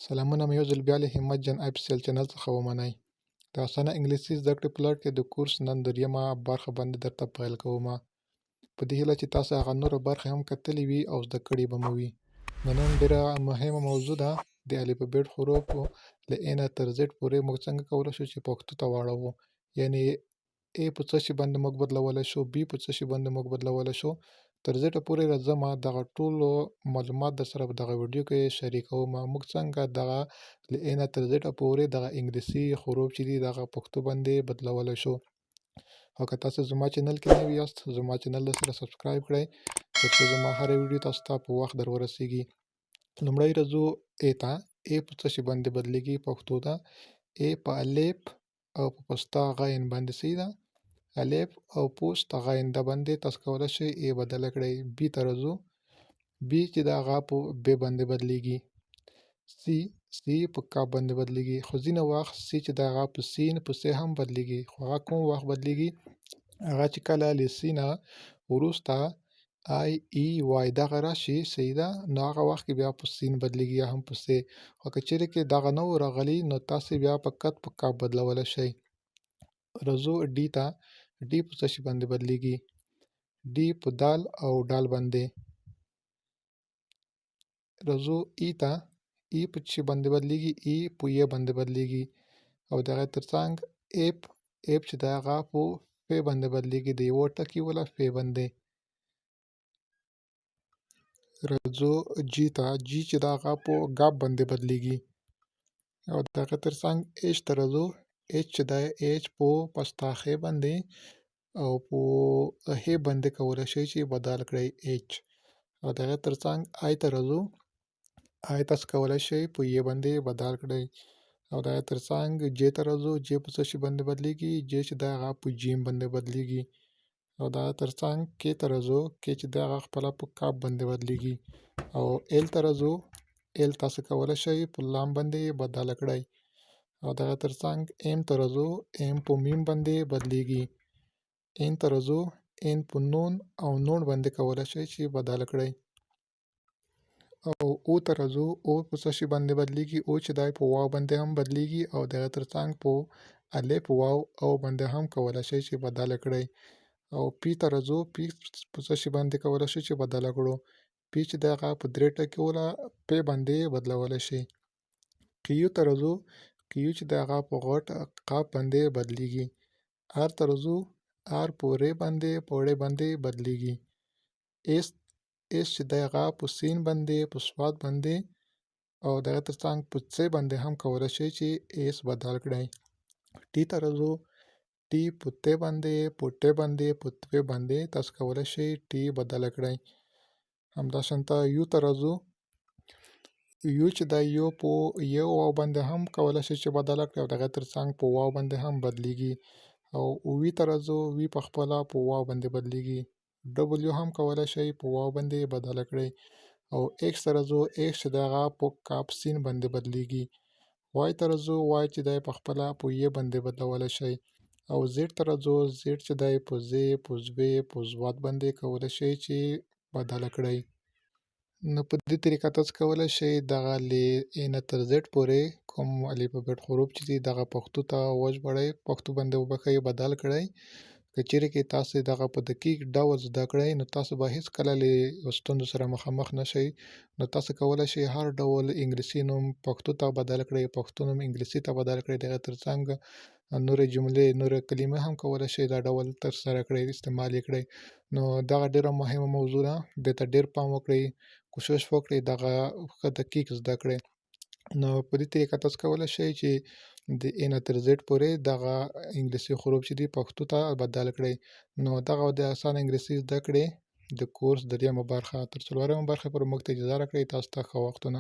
سلامونه مې یو ځل بیا له همت جان آفیسیال چینل څخه ومنئ. د اسانه انګلیسي زده کړې په لړ کې د کورس نن دریمه برخه باندې درته پیل کومه. په دې هیله چې تاسو هغه نوره برخې هم کتلې وي او زده کړې به مو وي. د نن ډېره مهمه موضوع ده د الفبېټ حروفو له A نه تر Z پورې موږ څنګه کولی شو چې پښتو ته واړوو. یعنې A په څه شي باندې موږ بدلولی شو، B په څه شي باندې موږ بدلولی شو، تر Z پورې راځمه دغه ټولو معلومات درسره په دغه ویډیو کې شریکومه. موږ څنګه دغه له A نه تر Z پورې دغه انګلیسي حروف چې دي دغه پښتو باندې بدلولی شو. او که تاسو زما چینل کې نوي یاست زما چینل درسره سبسکرایب کړئ ترڅو زما هره ویډیو تاسو ته په وخت در ورسیږي. لومړی راځو A ته. A په څه شي باندې بدلیږي پښتو ته؟ A په الف او په پسته غین باندې صحیح ده. الف او پوسته غین د باندې تاسو کولی شئ A بدله کړئ. B ته راځو. B چې د هغه په ب باندې بدلیږي. C په ک باندې بدلیږي. خو ځینې وخت C چې د هغه په سین په س هم بدلیږي. خو هغه کوم وخت بدلیږي؟ هغه چې کله له C نه وروسته I E Y دغه راشي صحیح ده، نو هغه وخت کې بیا په سین بدلیږي یا هم په س. خو که چیرې کې دغه نه و راغلی نو تاسې بیا په کت په ک بدلولی شئ. راځو D ته. D په څه شي باندې بدلیږي؟ D په دال او ډال باندې. راځو E ته. E په څه شي باندې بدلیږي؟ E په ی باندې بدلیږي. او د هغې ترڅنګ F چې د هغه په ف باندې بدلیږي، د یوه ټکي والا ف باندې. راځو G ته. G چې د هغه په ګ باندې بدلیږي. او د هغې ترڅنګ H ته راځو. H چې د H په پسته خ باندې او په ه باندې کولی شئ چې بدل کړئ H. او د هغې ترڅنګ I ته راځو. I تاسو کولی شئ په ی باندې بدل کړئ. او د هغې ترڅنګ J ته راځو. J په څه شي باندې بدلیږي؟ J چې د هغه په جیم باندې بدلیږي. او د هغې ترڅنګ K ته راځو. K چې د هغه خپله په کاف باندې بدلیږي. او L ته راځو. L تاسو کولی شئ په لام باندې بدله کړئ. او د هغې ترڅنګ M ته راځو. M په میم باندې بدلیږي. N ته راځو. N په نون او نوڼ باندې کولی شئ چې بدله کړئ. او O ته راځو. O په څه شي باندې بدلیږي؟ O چې دی په واو باندې هم بدلیږي او د هغې ترڅنګ په الف واو او باندې هم کولی شئ چې بدله کړئ. او P ته راځو. P په څه شي باندې کولی شو چې بدله کړو؟ P چې د هغه په درې ټکي والا پ باندې بدلولی شئ. Q ته راځو. Q چې د هغه په غټ قاف باندې بدلیږي. R ته راځو. R په ر باندې په ړ باندې بدلیږي. S چې د هغه په سین باندې په صاد باندې او د هغې ترڅنګ په څ باندې هم کولی شئ چې S بدل کړئ. T ته راځو. T په ت باندې په ټ باندې په ت باندې تاسو کولی شئ T بدله کړئ. همداشانته U ته راځو. U چې د یو په ی واو باندې هم کولی شئ چې بدله کړئ او د هغې ترڅنګ په واو باندې هم بدلیږي. او V ته راځو. V په خپله په واو باندې بدلیږي. W هم کولی شئ په واو باندې بدله کړئ. او X ته راځو. X چې د هغه په کاف سین باندې بدلیږي. Y ته راځو. Y چې دی په خپله په ی باندې بدلولی شئ. او Z ته راځو. Z چې دی په ز په زوی په زوات باندې کولی شئ چې بدله کړئ. نو په دې طریقه تاسو کولی شئ دغه له A نه تر Z پورې کوم الفبېټ حروف چې دي دغه پښتو ته وژباړئ، پښتو باندې وبښئ، بدل کړئ. که چیرې کې تاسې دغه په دقیق ډول زده کړئ نو تاسو به هیڅکله له ستونزو سره مخامخ نه شئ. نو تاسو کولی شئ هر ډول انګلیسي نوم پښتو ته بدل کړئ، پښتو نوم انګلیسي ته بدل کړئ. د هغې ترڅنګ نورې جملې، نورې کلمې هم کولی شئ دا ډول ترسره کړئ، استعمال یې کړئ. نو دغه ډېره مهمه موضوع ده، دې ته ډېر پام وکړئ، کوشش وکړئ دغه ښه دقیق زده کړئ. نو په دې طریقه تاسو کولی شئ چې د A نه تر Z پورې دغه انګلیسي حروف چې دي پښتو ته بدل کړئ. نو دغه د اسانه انګلیسي زده کړې د کورس دریمه برخه. تر څلورمه برخې پورې موږ ته اجازه راکړئ. تاسو ته ښه وختونه.